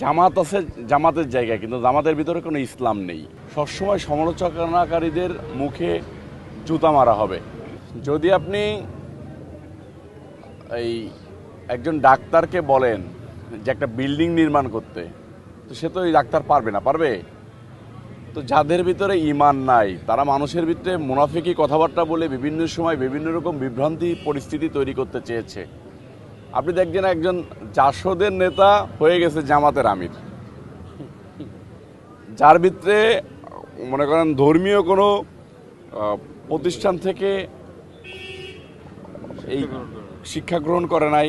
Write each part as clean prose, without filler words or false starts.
জামাত আছে জামাতের জায়গায়, কিন্তু জামাতের ভিতরে কোনো ইসলাম নেই। সবসময় সমালোচনাকারীদের মুখে জুতা মারা হবে। যদি আপনি এই একজন ডাক্তারকে বলেন যে একটা বিল্ডিং নির্মাণ করতে, তো সে তো এই ডাক্তার পারবে না, পারবে? তো যাদের ভিতরে ঈমান নাই তারা মানুষের ভিতরে মুনাফিকি কথাবার্তা বলে বিভিন্ন সময় বিভিন্ন রকম বিভ্রান্তি পরিস্থিতি তৈরি করতে চেয়েছে। আপনি দেখছেন একজন জাসদের নেতা হয়ে গেছে জামাতের আমির, যার ভিতরে মনে করেন ধর্মীয় কোনো প্রতিষ্ঠান থেকে এই শিক্ষা গ্রহণ করে নাই।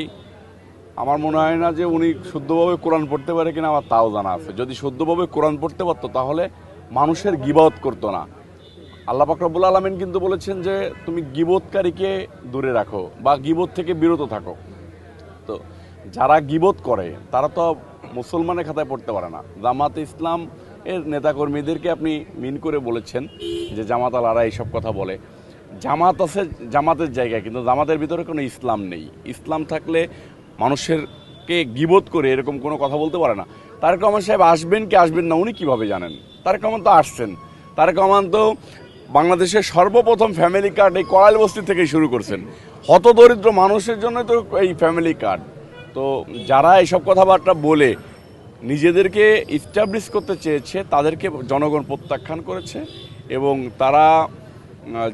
আমার মনে হয় না যে উনি শুদ্ধভাবে কোরআন পড়তে পারে কিনা, আমার তাও জানা আছে। যদি শুদ্ধভাবে কোরআন পড়তে পারতো তাহলে মানুষের গীবত করতো না। আল্লাহ পাক রব্বুল আলামিন কিন্তু বলেছেন যে তুমি গীবতকারীকে দূরে রাখো বা গীবত থেকে বিরত থাকো। তো যারা গীবত করে তারা তো মুসলমানের খাতায় পড়তে পারে না। জামাতে ইসলাম এর নেতাকর্মীদেরকে আপনি মিন করে বলেছেন যে জামাত আলারা এইসব কথা বলে। জামাত আছে জামাতের জায়গায়, কিন্তু জামাতের ভিতরে কোনো ইসলাম নেই। ইসলাম থাকলে মানুষেরকে গীবত করে এরকম কোনো কথা বলতে পারে না। তারেক রহমান সাহেব আসবেন কি আসবেন না উনি কিভাবে জানেন? তারেক রহমান তো আসছেন। তারেক রহমান তো বাংলাদেশের সর্বপ্রথম ফ্যামিলি কার্ড এই কড়াইল বস্তি থেকেই শুরু করছেন। হতদরিদ্র মানুষের জন্য তো এই ফ্যামিলি কার্ড। তো যারা এইসব কথাবার্তা বলে নিজেদেরকে ইস্টাবলিশ করতে চেয়েছে তাদেরকে জনগণ প্রত্যাখ্যান করেছে, এবং তারা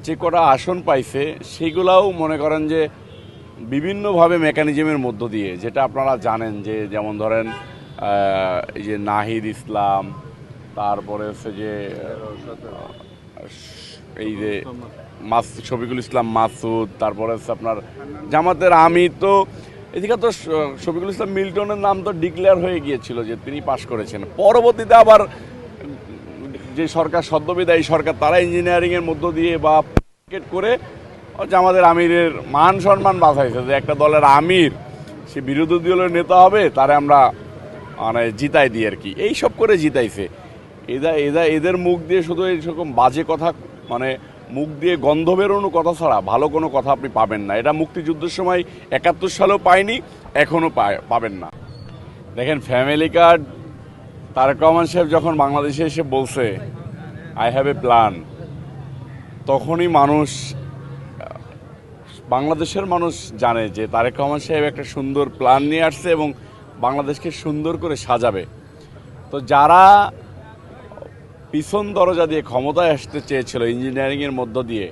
যে কটা আসন পাইছে সেগুলাও মনে করেন যে বিভিন্নভাবে মেকানিজমের মধ্য দিয়ে, যেটা আপনারা জানেন যে যেমন ধরেন এই যে নাহিদ ইসলাম, তারপরে হচ্ছে যে এই যে শফিকুল ইসলাম মাসুদ, তারপরে হচ্ছে আপনার জামাতের আমির। তো এদিকে তো শফিকুল ইসলাম মিল্টনের নাম তো ডিক্লেয়ার হয়ে গিয়েছিল যে তিনি পাশ করেছেন। পরবর্তীতে আবার যে সরকার সদ্যবিদায়ী সরকার তারা ইঞ্জিনিয়ারিংয়ের মধ্য দিয়ে বা করে জামাতের আমিরের মান সম্মান বাঁচাইছে যে একটা দলের আমির সে বিরোধী দলের নেতা হবে, তারে আমরা মানে জিতাই দিই আর কি। এইসব করে জিতাইছে। এদের মুখ দিয়ে শুধু এইরকম বাজে কথা, মানে মুখ দিয়ে গন্ধ বেরোনো কথা ছাড়া ভালো কোনো কথা আপনি পাবেন না। এটা মুক্তিযুদ্ধের সময় 71 সালেও পায়নি, এখনও পাবেন না। দেখেন ফ্যামিলি কার্ড, তারেক রহমান সাহেব যখন বাংলাদেশে এসে বলছে আই হ্যাভ এ প্ল্যান, তখনই বাংলাদেশের মানুষ জানে যে তারেক রহমান সাহেব একটা সুন্দর প্ল্যান নিয়ে আসছে এবং বাংলাদেশকে সুন্দর করে সাজাবে। তো যারা পিছন দরজা দিয়ে ক্ষমতায় আসতে চেয়েছিল ইঞ্জিনিয়ারিংয়ের মধ্য দিয়ে,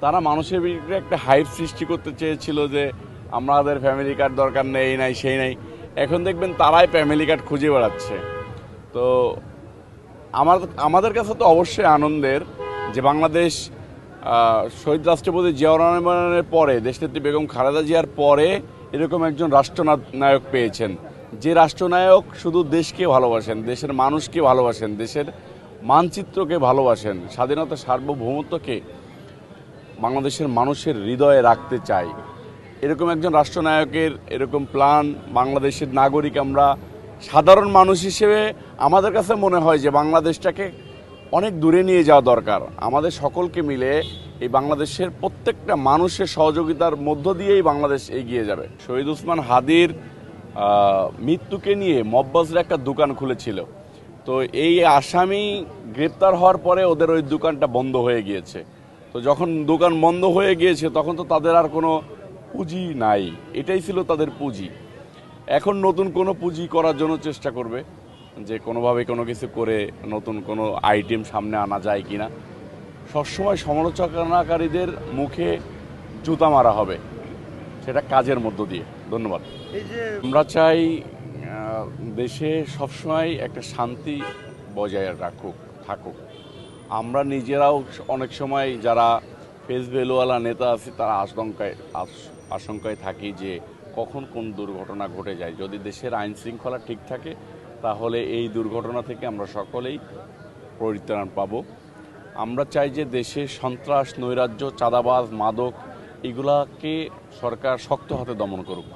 তারা মানুষের ভিতরে একটা হাইপ সৃষ্টি করতে চেয়েছিল যে আমাদের ফ্যামিলি কার্ড দরকার নেই, এই নাই সেই নাই। এখন দেখবেন তারাই ফ্যামিলি কার্ড খুঁজে বেড়াচ্ছে। তো আমাদের কাছে তো অবশ্যই আনন্দের যে বাংলাদেশ শহীদ রাষ্ট্রপতি জিয়াউর রহমানের পরে, দেশনেত্রী বেগম খালেদা জিয়ার পরে এরকম একজন রাষ্ট্রনায়ক পেয়েছেন, যে রাষ্ট্রনায়ক শুধু দেশকে ভালোবাসেন, দেশের মানুষকে ভালোবাসেন, দেশের মানচিত্রকে ভালোবাসেন, স্বাধীনতা সার্বভৌমত্বকে বাংলাদেশের মানুষের হৃদয়ে রাখতে চাই। এরকম একজন রাষ্ট্রনায়কের এরকম প্ল্যান বাংলাদেশের নাগরিক আমরা সাধারণ মানুষ হিসেবে আমাদের কাছে মনে হয় যে বাংলাদেশটাকে অনেক দূরে নিয়ে যাওয়া দরকার। আমাদের সকলকে মিলে এই বাংলাদেশের প্রত্যেকটা মানুষের সহযোগিতার মধ্য দিয়েই বাংলাদেশ এগিয়ে যাবে। শহীদ ওসমান হাদির মৃত্যুকে নিয়ে মব্বাজরা একটা দোকান খুলেছিল। তো এই আসামি গ্রেপ্তার হওয়ার পরে ওদের ওই দোকানটা বন্ধ হয়ে গিয়েছে। তো যখন দোকান বন্ধ হয়ে গিয়েছে তখন তো তাদের আর কোনো পুঁজি নাই, এটাই ছিল তাদের পুঁজি। এখন নতুন কোনো পুঁজি করার জন্য চেষ্টা করবে যে কোনোভাবে কোনো কিছু করে নতুন কোনো আইটেম সামনে আনা যায় কিনা। সবসময় সমালোচনাকারীদের মুখে জুতা মারা হবে, সেটা কাজের মধ্য দিয়ে। ধন্যবাদ। আমরা চাই দেশে সবসময় একটা শান্তি বজায় থাকুক। আমরা নিজেরাও অনেক সময় যারা ফেস ভ্যালুওয়ালা নেতা আছি তারা আশঙ্কায় থাকি যে কখন কোন দুর্ঘটনা ঘটে যায়। যদি দেশের আইন শৃঙ্খলা ঠিক থাকে তাহলে এই দুর্ঘটনা থেকে আমরা সকলেই পরিত্রাণ পাব। আমরা চাই যে দেশে সন্ত্রাস, নৈরাজ্য, চাঁদাবাজ, মাদক এগুলাকে সরকার শক্ত হাতে দমন করুক।